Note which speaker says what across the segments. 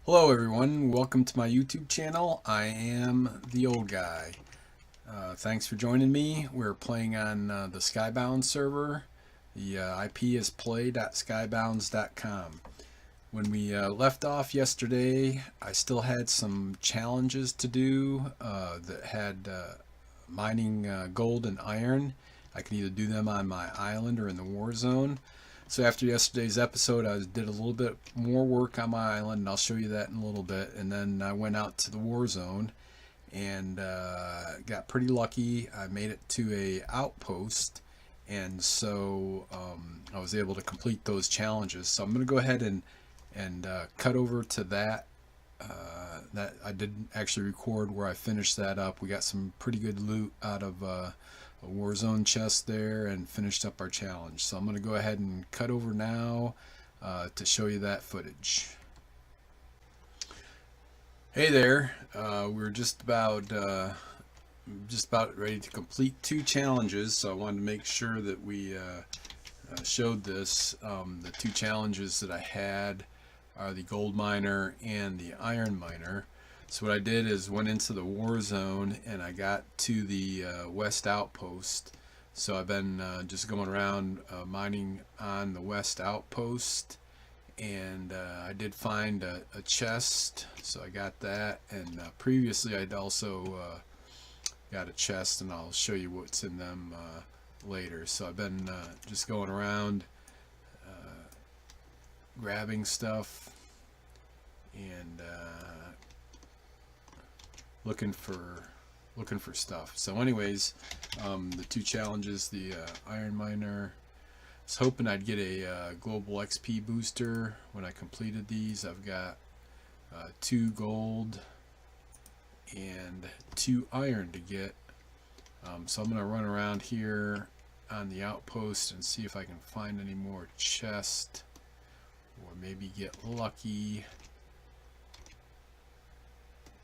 Speaker 1: Hello everyone, welcome to my YouTube channel. I am the old guy. Thanks for joining me. We're playing on the Skybounds server. The IP is play.skybounds.com. When we left off yesterday, I still had some challenges to do that had mining gold and iron. I can either do them on my island or in the war zone. So after yesterday's episode, I did a little bit more work on my island, and I'll show you that in a little bit. And then I went out to the war zone and got pretty lucky. I made it to a outpost, and so I was able to complete those challenges. So I'm going to go ahead and cut over to that. That I did actually record where I finished that up. We got some pretty good loot out of a Warzone chest there and finished up our challenge. So I'm going to go ahead and cut over now to show you that footage. Hey there, we're just about ready to complete 2 challenges, so I wanted to make sure that we showed this. The 2 challenges that I had are the gold miner and the iron miner. So what I did is went into the war zone and I got to the west outpost. So I've been just going around mining on the west outpost, and I did find a chest, so I got that. And previously I'd also got a chest, and I'll show you what's in them later. So I've been just going around grabbing stuff and looking for stuff. So anyways, the 2 challenges, the iron miner, I was hoping I'd get a global XP booster when I completed these. I've got 2 gold and 2 iron to get. So I'm going to run around here on the outpost and see if I can find any more chests, or maybe get lucky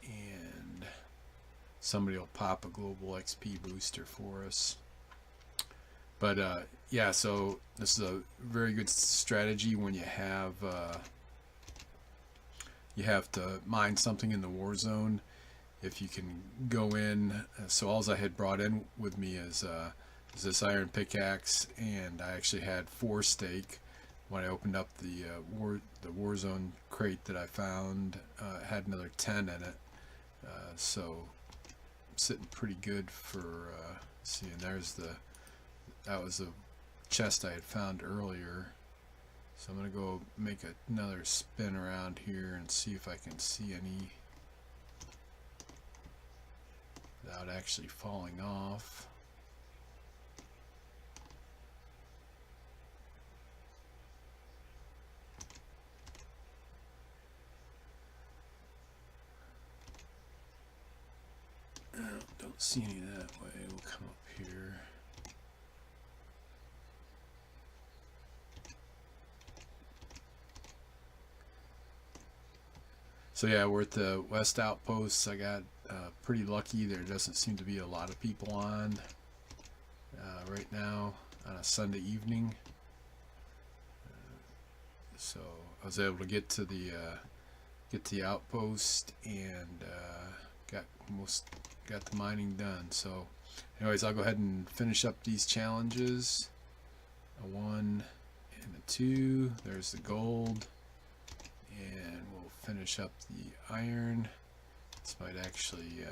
Speaker 1: and somebody will pop a global XP booster for us. But yeah, so this is a very good strategy when you have to mine something in the war zone. If you can go in, so all I had brought in with me is this iron pickaxe, and I actually had 4 steak. When I opened up the war zone crate that I found, it had another 10 in it. So I'm sitting pretty good for seeing. That was a chest I had found earlier. So I'm gonna go make another spin around here and see if I can see any without actually falling off. Don't see any that way. We'll come up here. So yeah, we're at the west outposts. I got pretty lucky. There doesn't seem to be a lot of people on right now on a Sunday evening. So I was able to get to the outpost and got the mining done. So anyways, I'll go ahead and finish up these challenges. A 1 and a 2. There's the gold, and we'll finish up the iron. This might actually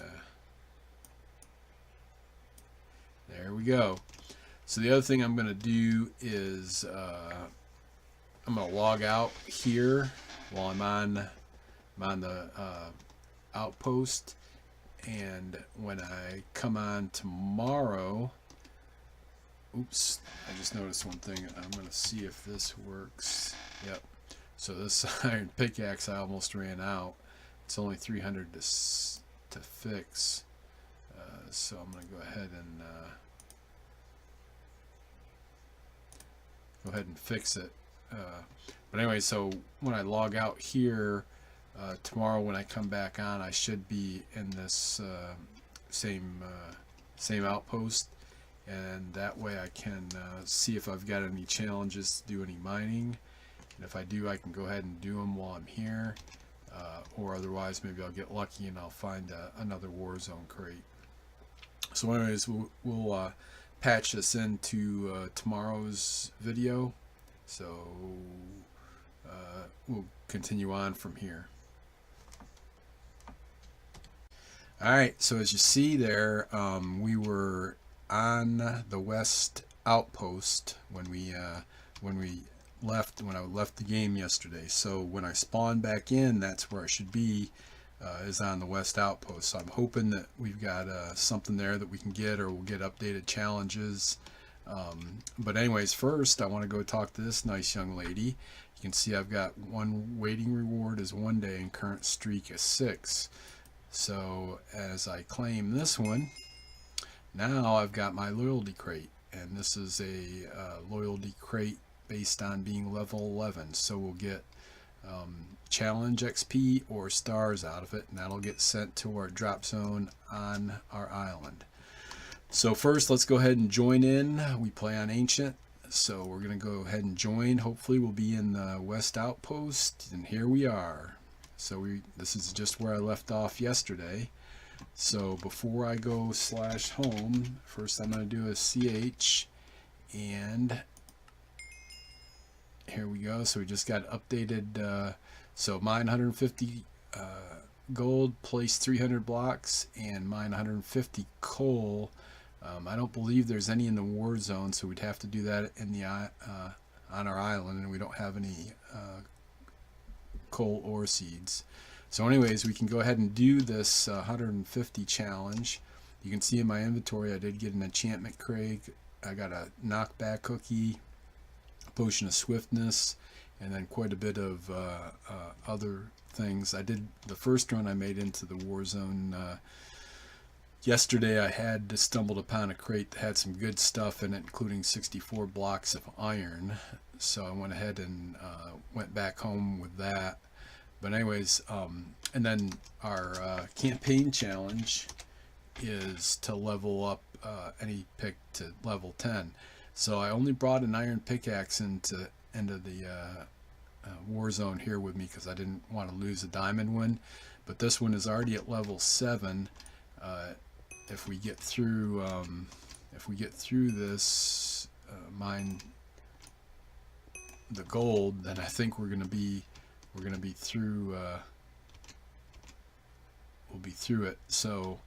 Speaker 1: there we go. So the other thing I'm going to do is I'm going to log out here while I'm on the outpost, and when I come on tomorrow, oops, I just noticed one thing. I'm going to see if this works. Yep. So this iron pickaxe, I almost ran out. It's only 300 to fix. So I'm going to go ahead and fix it. But anyway, so when I log out here tomorrow, when I come back on, I should be in this same outpost, and that way I can see if I've got any challenges to do any mining. And if I do, I can go ahead and do them while I'm here. or otherwise maybe I'll get lucky and I'll find another Warzone crate. So anyways, we'll patch this into tomorrow's video, so we'll continue on from here. Alright, so as you see there, we were on the west outpost when I left the game yesterday. So when I spawn back in, that's where I should be, is on the west outpost. So I'm hoping that we've got something there that we can get, or we'll get updated challenges. But anyways, first I want to go talk to this nice young lady. You can see I've got one waiting reward is 1 day and current streak is 6. So as I claim this one, now I've got my loyalty crate, and this is a loyalty crate based on being level 11. So we'll get challenge XP or stars out of it, and that'll get sent to our drop zone on our island. So first, let's go ahead and join in. We play on Ancient, so we're going to go ahead and join. Hopefully we'll be in the west outpost, and here we are. So this is just where I left off yesterday. So before I go /home, first I'm going to do a CH, and here we go. So we just got updated. So mine 150 gold, place 300 blocks, and mine 150 coal. I don't believe there's any in the war zone, so we'd have to do that in the on our island, and we don't have any coal or seeds. So anyways, we can go ahead and do this 150 challenge. You can see in my inventory I did get an enchantment crate. I got a knockback cookie, a potion of swiftness, and then quite a bit of other things. I did the first run I made into the war zone yesterday. I had stumbled upon a crate that had some good stuff in it, including 64 blocks of iron. So I went ahead and went back home with that. But anyways, and then our campaign challenge is to level up any pick to level 10. So I only brought an iron pickaxe into the war zone here with me because I didn't want to lose a diamond one. But this one is already at level 7. If we get through this mine the gold, then I think we're gonna be through. We'll be through it. So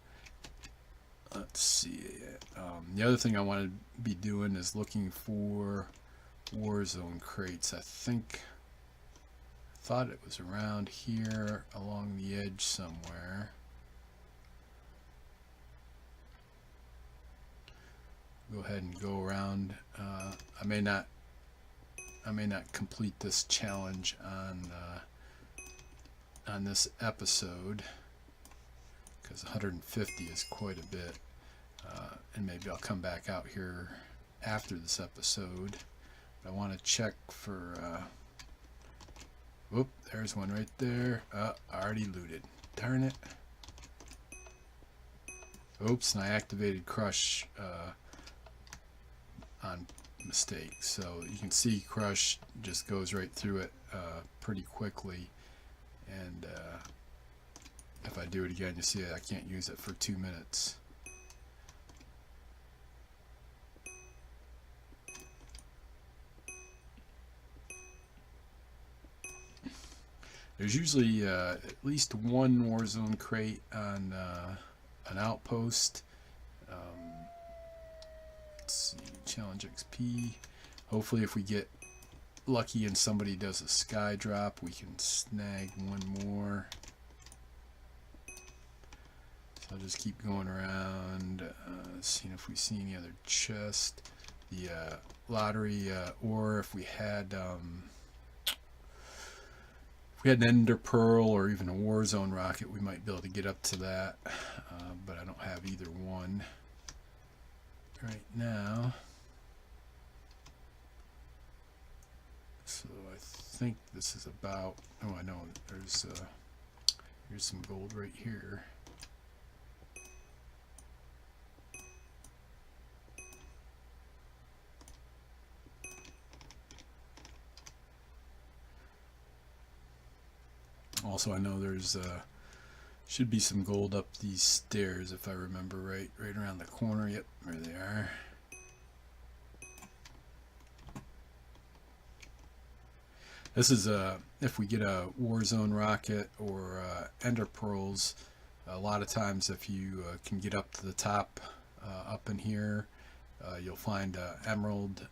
Speaker 1: let's see. The other thing I want to be doing is looking for Warzone crates. I thought it was around here along the edge somewhere. Go ahead and go around. I may not complete this challenge on this episode because 150 is quite a bit, and maybe I'll come back out here after this episode. But I want to check for whoop, there's one right there. Already looted, darn it. Oops, and I activated crush on mistake. So you can see crush just goes right through it pretty quickly, and if I do it again, you see I can't use it for 2 minutes. There's usually at least one Warzone crate on an outpost. Let's see, challenge XP. Hopefully if we get lucky and somebody does a sky drop, we can snag one more. So I'll just keep going around, seeing if we see any other chest. The lottery, or if we had an ender pearl or even a Warzone rocket, we might be able to get up to that, but I don't have either one right now. So I think this is about, oh, I know there's here's some gold right here. Also, I know there's should be some gold up these stairs if I remember right. Right around the corner. Yep, there they are. This is if we get a Warzone rocket or Ender Pearls. A lot of times, if you can get up to the top, up in here, you'll find emerald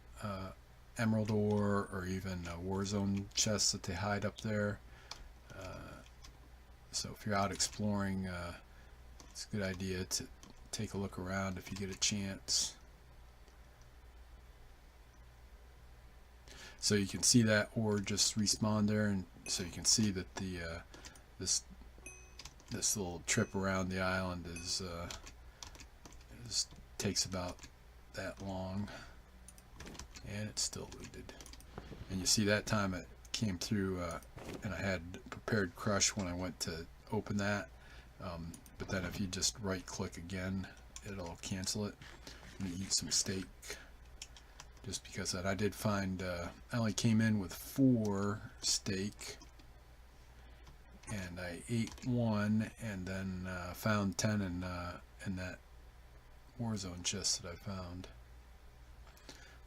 Speaker 1: ore, or even Warzone chests that they hide up there. So if you're out exploring, it's a good idea to take a look around if you get a chance. So you can see that ore just respawn there, and so you can see that the this little trip around the island is takes about that long, and it's still looted. And you see that time it came through, and I had prepared crush when I went to open that, but then if you just right click again, it'll cancel it. I'm gonna eat some steak just because that I did find I only came in with 4 steak, and I ate 1 and then found 10 in that Warzone chest that I found.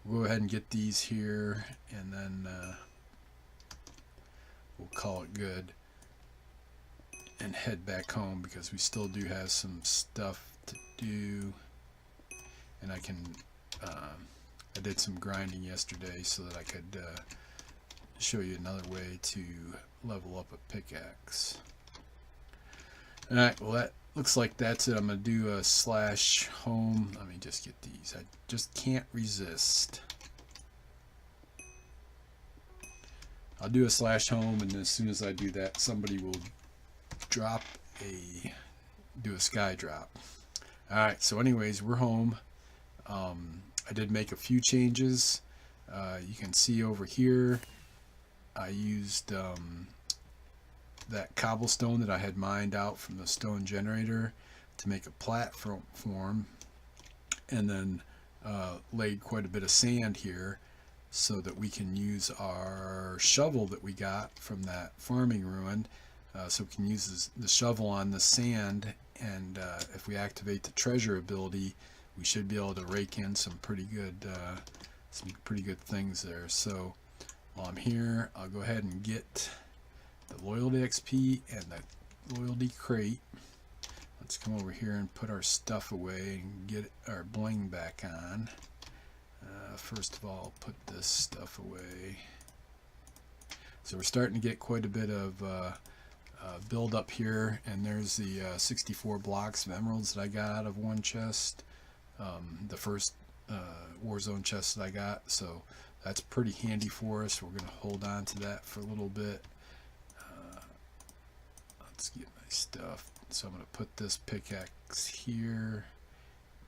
Speaker 1: We'll go ahead and get these here, and then we'll call it good and head back home, because we still do have some stuff to do. And I can I did some grinding yesterday so that I could show you another way to level up a pickaxe. Alright, well that looks like that's it. I'm going to do a /home. Let me just get these. I just can't resist. I'll do a /home, and as soon as I do that, somebody will do a sky drop. Alright, so anyways, we're home. I did make a few changes. You can see over here I used that cobblestone that I had mined out from the stone generator to make a platform, and then laid quite a bit of sand here so that we can use our shovel that we got from that farming ruin. So we can use the shovel on the sand, and if we activate the treasure ability, we should be able to rake in some pretty good things there. So while I'm here, I'll go ahead and get the loyalty XP and the loyalty crate. Let's come over here and put our stuff away and get our bling back on. First of all, put this stuff away. So we're starting to get quite a bit of build up here, and there's the 64 blocks of emeralds that I got out of one chest, the first Warzone chest that I got. So that's pretty handy for us. We're going to hold on to that for a little bit. Let's get my stuff. So I'm going to put this pickaxe here,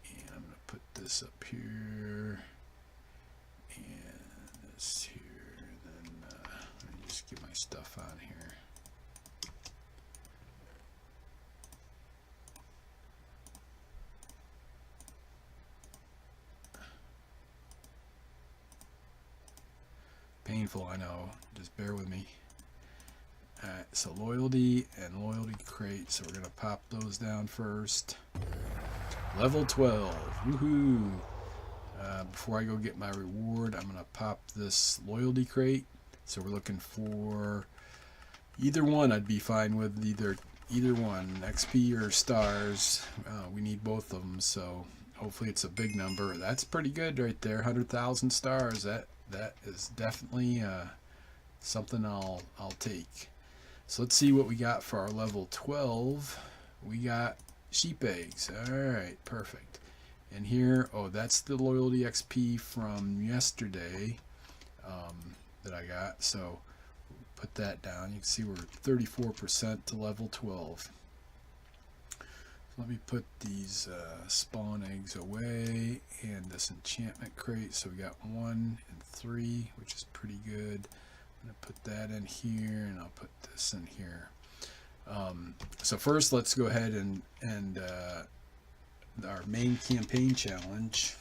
Speaker 1: and I'm going to put this up here, and this here, and then let me just get my stuff on here. Painful, I know, just bear with me. Alright, so loyalty and loyalty crate, so we're going to pop those down first. Level 12, woohoo! Before I go get my reward, I'm going to pop this loyalty crate. So we're looking for either one. I'd be fine with either one, XP or stars. We need both of them, so hopefully it's a big number. That's pretty good right there, 100,000 stars. That is definitely something I'll take. So let's see what we got for our level 12. We got sheep eggs. Alright, perfect. And here, oh, that's the loyalty XP from yesterday that I got. So put that down. You can see we're 34% to level 12. So let me put these spawn eggs away, and this enchantment crate. So we got 1 and 3, which is pretty good. I'm going to put that in here, and I'll put this in here. So first, let's go ahead and our main campaign challenge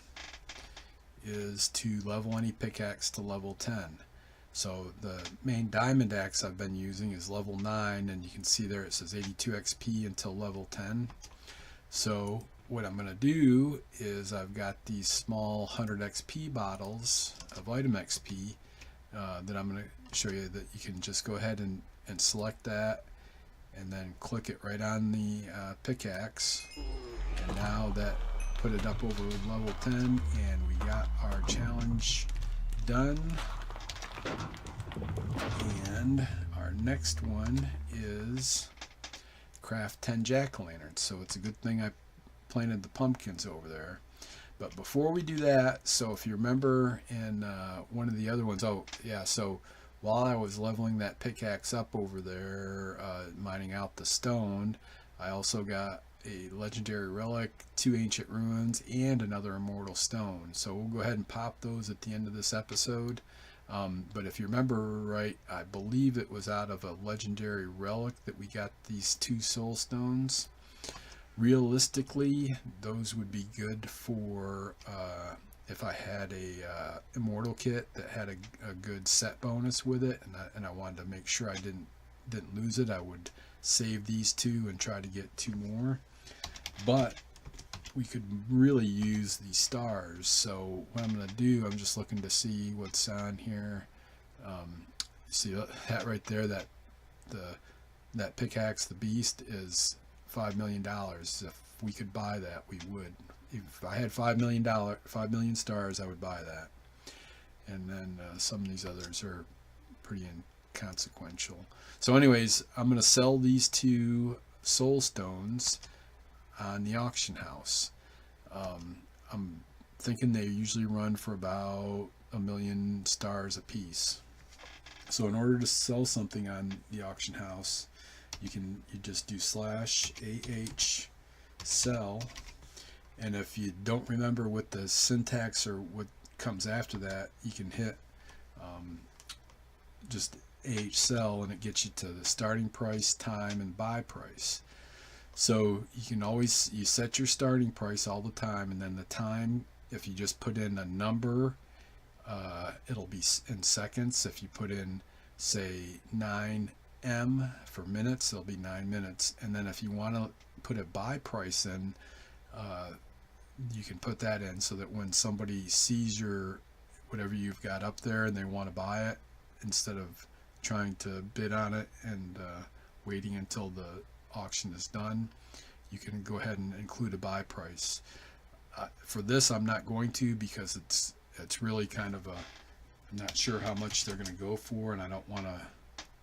Speaker 1: is to level any pickaxe to level 10. So the main diamond axe I've been using is level 9, and you can see there it says 82 XP until level 10. So what I'm going to do is I've got these small 100 XP bottles of item XP that I'm going to show you that you can just go ahead and select that and then click it right on the pickaxe, and now that put it up over level 10, and we got our challenge done. And our next one is craft 10 jack-o'-lanterns. So it's a good thing I planted the pumpkins over there. But before we do that, so if you remember in one of the other ones, oh yeah, so while I was leveling that pickaxe up over there, mining out the stone, I also got a legendary relic, 2 ancient ruins, and another immortal stone. So we'll go ahead and pop those at the end of this episode. But if you remember right, I believe it was out of a legendary relic that we got these 2 soul stones. Realistically, those would be good for if I had a immortal kit that had a good set bonus with it, and I wanted to make sure I didn't lose it. I would save these 2 and try to get 2 more. But we could really use these stars. So what I'm going to do, I'm just looking to see what's on here. See that right there, that pickaxe, the beast, is $5 million. If we could buy that, we would. If I had $5 million stars, I would buy that. And then some of these others are pretty inconsequential. So anyways, I'm going to sell these 2 soul stones on the auction house. I'm thinking they usually run for about 1 million stars a piece. So in order to sell something on the auction house, you just do /AH sell, and if you don't remember what the syntax or what comes after that, you can hit just AH sell, and it gets you to the starting price, time, and buy price. So you can always, you set your starting price all the time, and then the time, if you just put in a number, it'll be in seconds. If you put in, say, 9M for minutes, it'll be 9 minutes. And then if you want to put a buy price in, you can put that in so that when somebody sees your whatever you've got up there and they want to buy it, instead of trying to bid on it and waiting until the auction is done, you can go ahead and include a buy price. For this, I'm not going to, because it's really kind of I'm not sure how much they're going to go for, and I don't want to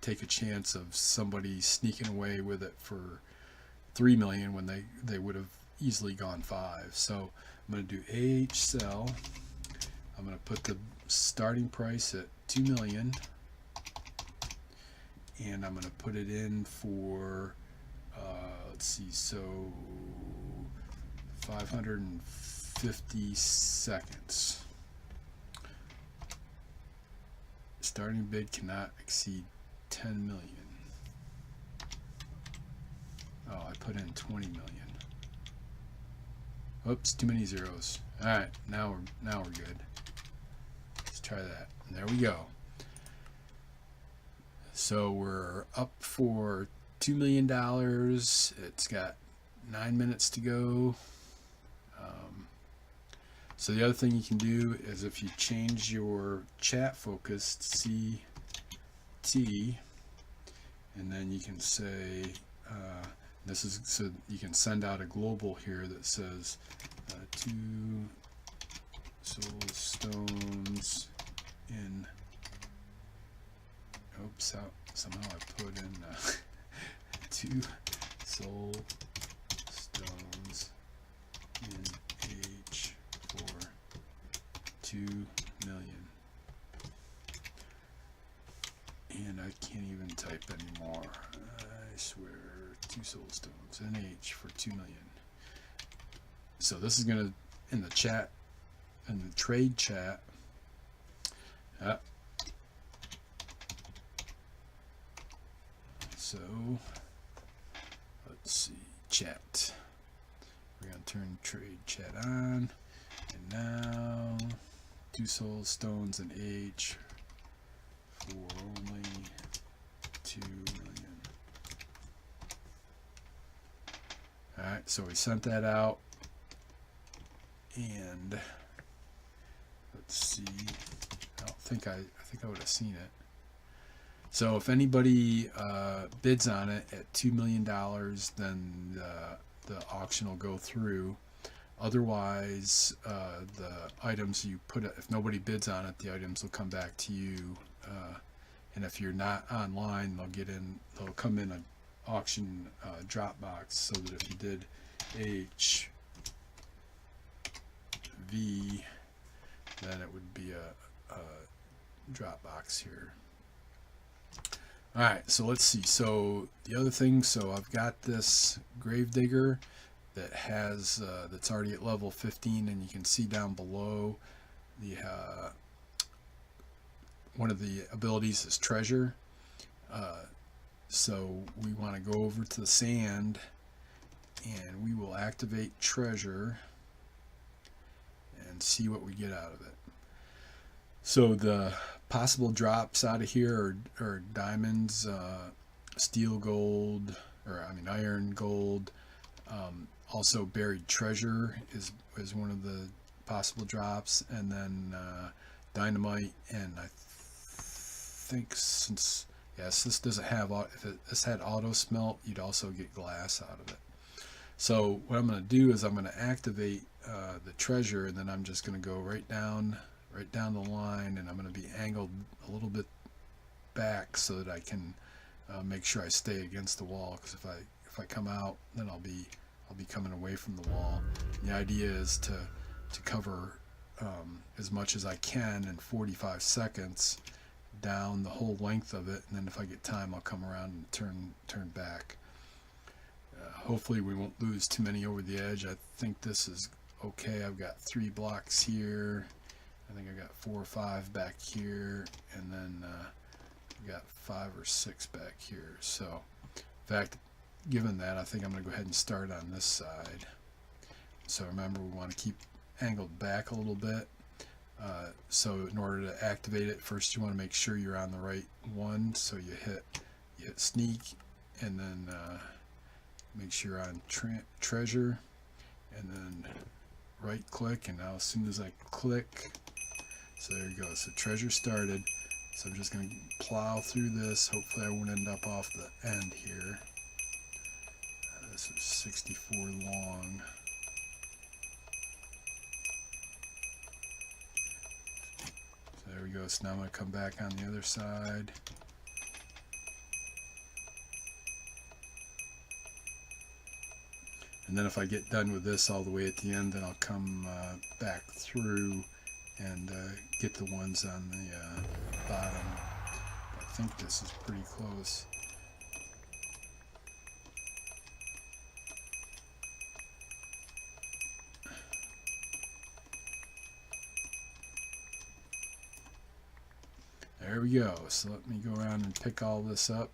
Speaker 1: take a chance of somebody sneaking away with it for 3 million when they would have easily gone 5. So I'm going to do AH sell. I'm going to put the starting price at 2 million, and I'm going to put it in for let's see, so 550 seconds. Starting bid cannot exceed 10 million. Oh, I put in 20 million. Oops, too many zeros. All right, now we're good. Let's try that. And there we go. So we're up for $2 million. It's got 9 minutes to go. So the other thing you can do is, if you change your chat focus to CT, and then you can say, this is so you can send out a global here that says 2 soul stones in, oops, somehow I put in 2 soul stones in H for 2 million. And I can't even type anymore. I swear, 2 soul stones in H for 2 million. So this is gonna, in the chat, in the trade chat, so let's see, chat. We're gonna turn trade chat on, and now 2 soul stones in H for only 2 million. Alright, so we sent that out, and let's see, I think I would have seen it. So if anybody bids on it at $2 million, then the auction will go through. Otherwise, the items you put, if nobody bids on it, the items will come back to you. And if you're not online, they'll come in an auction drop box, so that if you did HV, then it would be a drop box here. Alright, so let's see. So the other thing, so I've got this Gravedigger that has that's already at level 15, and you can see down below the one of the abilities is treasure. So we want to go over to the sand, and we will activate treasure and see what we get out of it. So the possible drops out of here are diamonds, steel, gold, or I mean iron, gold. Also buried treasure is one of the possible drops, and then dynamite. And I think since this doesn't have, if this had auto smelt, you'd also get glass out of it. So what I'm going to do is I'm going to activate the treasure, and then I'm just going to go right down the line, and I'm going to be angled a little bit back so that I can make sure I stay against the wall, because if I come out, then I'll be coming away from the wall. And the idea is to cover as much as I can in 45 seconds down the whole length of it, and then if I get time, I'll come around and turn back. Hopefully we won't lose too many over the edge. I think this is okay. I've got 3 blocks here. I think I got 4 or 5 back here, and then I got 5 or 6 back here. So in fact, given that, I think I'm going to go ahead and start on this side. So remember, we want to keep angled back a little bit. So in order to activate it, first you want to make sure you're on the right one. So you hit sneak, and then make sure you're on treasure, and then right click, and now as soon as I click, so there you go. So treasure started. So I'm just going to plow through this. Hopefully I won't end up off the end here. This is 64 long. So there we go. So now I'm going to come back on the other side. And then if I get done with this all the way at the end, then I'll come back through and get the ones on the bottom. I think this is pretty close. There we go. So let me go around and pick all this up.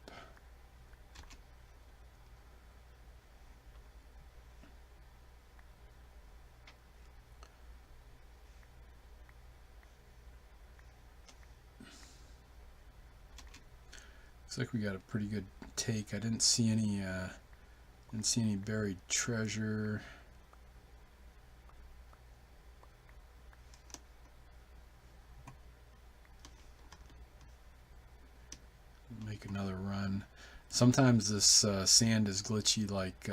Speaker 1: Looks like we got a pretty good take. I didn't see any buried treasure. Make another run. Sometimes this sand is glitchy like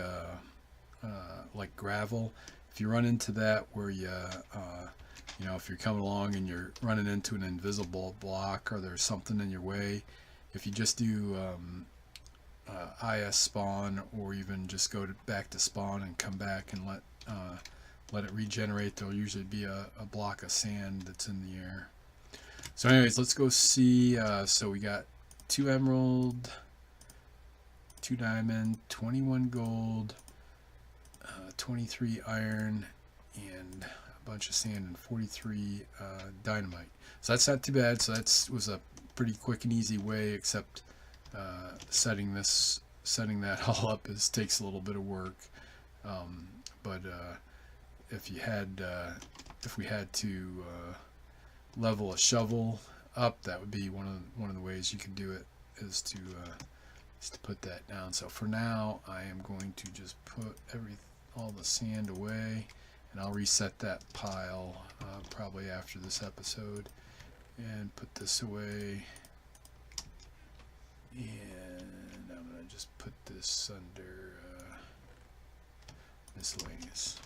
Speaker 1: gravel. If you run into that where you know, if you're coming along and you're running into an invisible block, or there's something in your way, if you just do IS spawn, or even just go back to spawn and come back and let it regenerate, there'll usually be a block of sand that's in the air. So anyways, let's go see. So we got 2 emerald, 2 diamond, 21 gold, 23 iron, and a bunch of sand, and 43 dynamite. So that's not too bad. So that was a pretty quick and easy way, except setting that all up takes a little bit of work. But if we had to level a shovel, up, that would be one of the ways you could do it, is to put that down. So for now, I am going to just put all the sand away, and I'll reset that pile probably after this episode, and put this away. And I'm going to just put this under miscellaneous.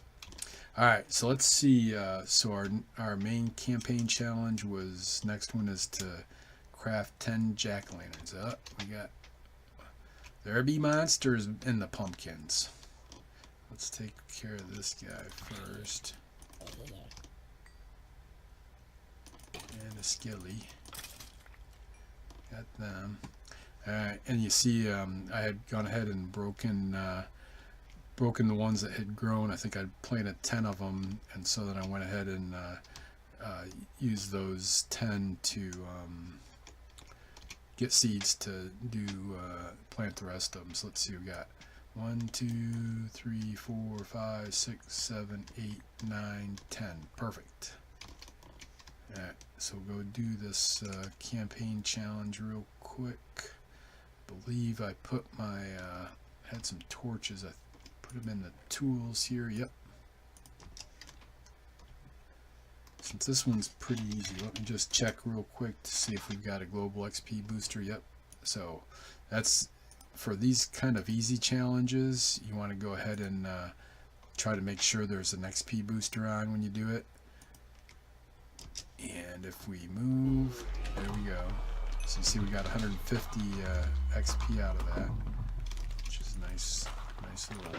Speaker 1: Alright, so let's see. So our main campaign challenge was, next one is to craft 10 jack-o'-lanterns. We got, there be monsters in the pumpkins. Let's take care of this guy first. And a skilly. Got them. Alright, and you see I had gone ahead and broken the ones that had grown. I think I'd planted 10 of them, and so then I went ahead and used those 10 to get seeds to plant the rest of them. So let's see, we got 1, 2, 3, 4, 5, 6, 7, 8, 9, 10. Perfect. Alright, so we'll go do this campaign challenge real quick. I believe I put my had some torches. I put them in the tools here. Yep. Since this one's pretty easy, let me just check real quick to see if we've got a global XP booster. Yep. So that's for these kind of easy challenges. You want to go ahead and try to make sure there's an XP booster on when you do it. And if we move, there we go. So you see we got 150 XP out of that, which is nice little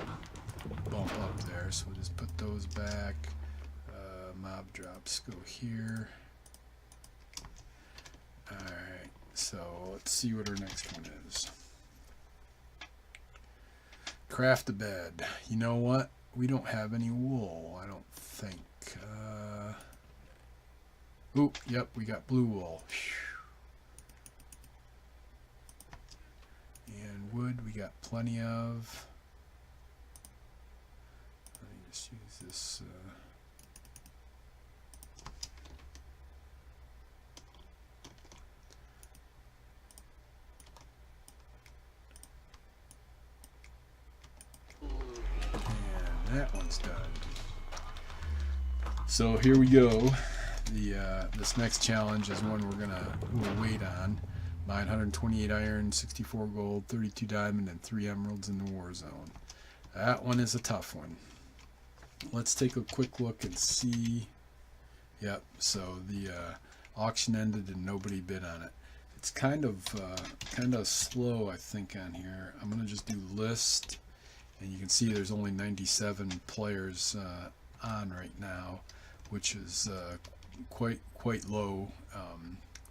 Speaker 1: bump up there. So we'll just put those back. Mob drops go here. Alright, so let's see what our next one is. Craft a bed. You know what? We don't have any wool, I don't think. Oop, yep, we got blue wool. And wood we got plenty of. Let me just use this. And that one's done. So here we go. This next challenge is one we'll wait on. Mine 128 iron, 64 gold, 32 diamond, and 3 emeralds in the war zone. That one is a tough one. Let's take a quick look and see. Yep, so the auction ended and nobody bid on it. It's kind of slow, I think, on here. I'm gonna just do list, and you can see there's only 97 players on right now, which is quite low.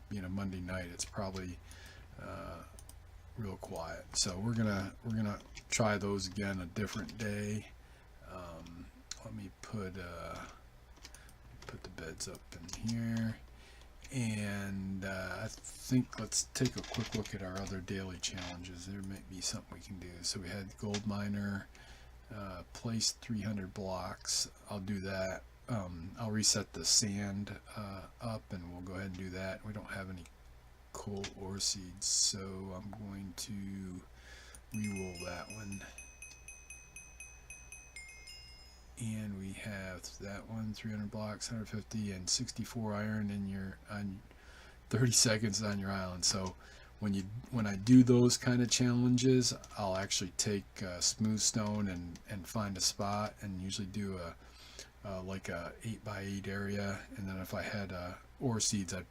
Speaker 1: Being a Monday night, it's probably real quiet. So we're gonna try those again a different day. Let me put the beds up in here, and I think let's take a quick look at our other daily challenges. There might be something we can do. So we had gold miner, place 300 blocks. I'll do that. I'll reset the sand up, and we'll go ahead and do that. We don't have any coal ore seeds, so I'm going to re-roll that one. And we have that one, 300 blocks, 150, and 64 iron on 30 seconds on your island. So when I do those kind of challenges, I'll actually take smooth stone and find a spot, and usually do like a 8x8 area, and then if I had ore seeds, I'd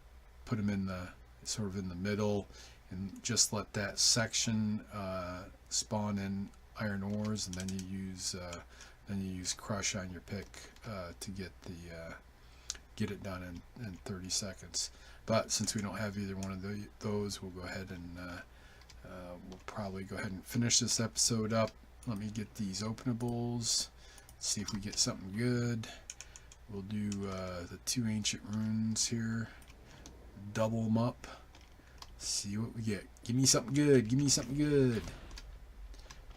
Speaker 1: put them in the sort of in the middle, and just let that section spawn in iron ores, and then you use crush on your pick to get it done in 30 seconds. But since we don't have either one of those, we'll go ahead and we'll probably go ahead and finish this episode up. Let me get these openables. See if we get something good. We'll do the 2 ancient runes here. Double them up. See what we get. Give me something good. Give me something good.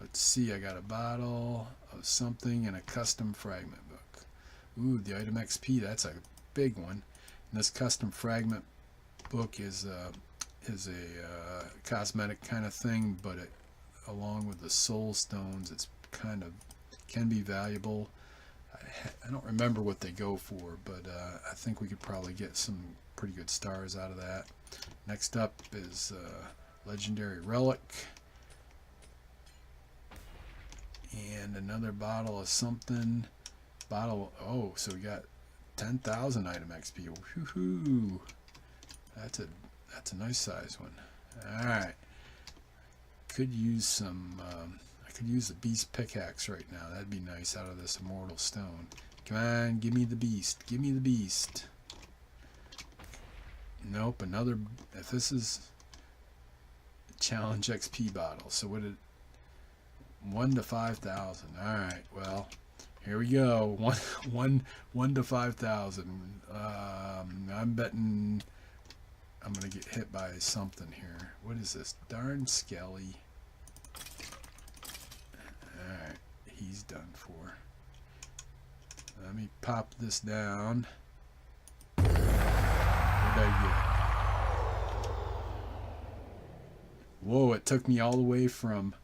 Speaker 1: Let's see. I got a bottle of something and a custom fragment book. Ooh, the item XP. That's a big one. And this custom fragment book is a cosmetic kind of thing, but it, along with the soul stones, it's kind of can be valuable. I don't remember what they go for, but I think we could probably get some pretty good stars out of that. Next up is legendary relic, and another bottle of something. Oh, so we got 10,000 item XP. Woohoo! That's a nice size one. All right. Could use some. I could use the beast pickaxe right now. That'd be nice out of this immortal stone. Come on, give me the beast. Give me the beast. Nope, another. If this is a challenge XP bottle, so what did 1 to 5,000? All right, well, here we go. One to 5,000. I'm betting I'm gonna get hit by something here. What is this? Darn Skelly. Alright, he's done for. Let me pop this down. What did I get? Whoa, it took me all the way from...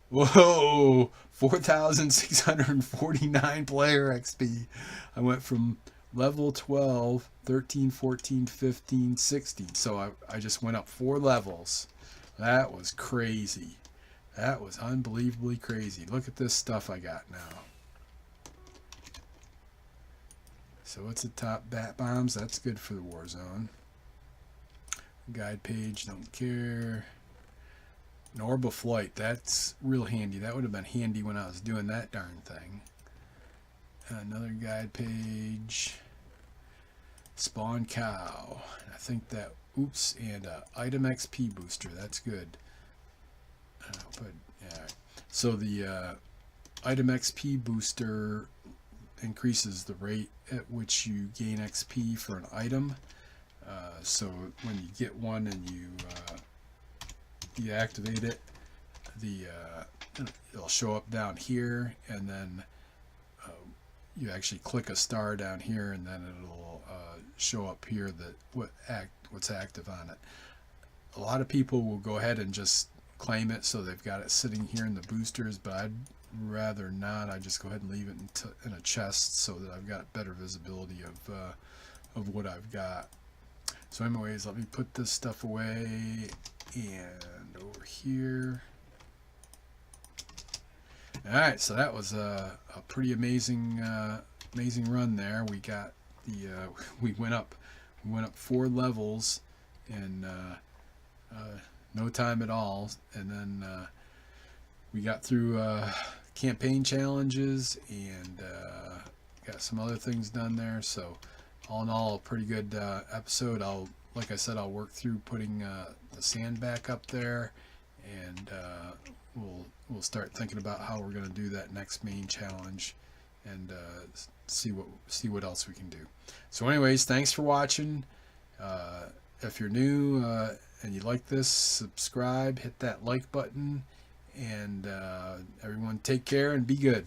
Speaker 1: Whoa! 4,649 player XP. I went from level 12, 13, 14, 15, 16. So I just went up 4 levels. That was crazy. That was unbelievably crazy. Look at this stuff I got now. So what's the top? Bat bombs. That's good for the war zone. Guide page. Don't care. An orb of flight. That's real handy. That would have been handy when I was doing that darn thing. Another guide page. Spawn cow. I think that. Oops. And item XP booster. That's good. Yeah. So the item XP booster increases the rate at which you gain XP for an item. So when you get one and you activate it, it'll show up down here, and then you actually click a star down here, and then it'll show up here that what's active on it. A lot of people will go ahead and just claim it, so they've got it sitting here in the boosters, but I'd rather not. I just go ahead and leave it in a chest so that I've got better visibility of what I've got. So anyways, let me put this stuff away, and over here. Alright, so that was a pretty amazing run there. We got the we went up 4 levels in no time at all, and then we got through campaign challenges and got some other things done there. So all in all, a pretty good episode. Like I said, I'll work through putting the sand back up there, and we'll start thinking about how we're going to do that next main challenge, and see what else we can do. So anyways, thanks for watching. If you're new and you like this, subscribe, hit that like button, and everyone take care and be good.